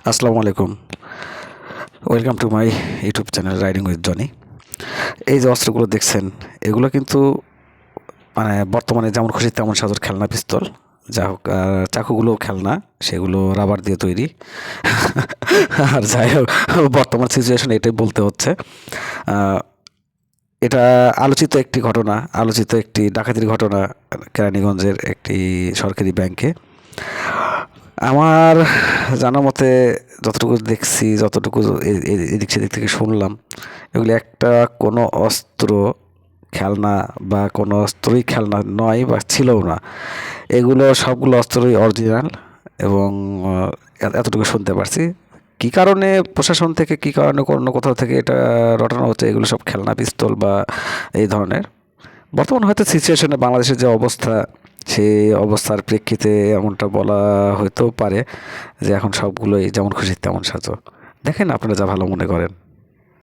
আসসালামু আলাইকুম। Welcome to my YouTube channel riding with Johnny. এই যে অস্ত্রগুলো দেখছেন, এগুলো কিন্তু মানে বর্তমানে যেমন খুশি তেমন সাজোর খেলনা পিস্তল। যা হোক, চাকুগুলো খেলনা, সেগুলো রাবার দিয়ে তৈরি। আর যাই হোক, বর্তমান সিচুয়েশন এটাই বলতে হচ্ছে। আহ, এটা আলোচিত একটি ডাকাতির ঘটনা কেরানীগঞ্জের একটি সরকারি ব্যাংকে। আমার জানা মতে, যতটুকু দেখছি, যতটুকু এদিক সেদিক থেকে শুনলাম, এগুলি কোনো অস্ত্র খেলনা বা কোনো অস্ত্রই খেলনা নয় বা ছিলও না। এগুলো সবগুলো অস্ত্রই অরিজিনাল। এবং এতটুকু শুনতে পারছি। কী কারণে প্রশাসন থেকে, কী কারণে অন্য কোথাও থেকে এটা রটানো হচ্ছে, এগুলো সব খেলনা পিস্তল বা এই ধরনের, বর্তমান হয়তো সিচুয়েশনে বাংলাদেশের যে অবস্থা, সেই অবস্থার প্রেক্ষিতে এমনটা বলা হইতেও পারে যে এখন সবগুলোই যেমন খুশি তেমন সাজো। দেখেন আপনারা যা ভালো মনে করেন।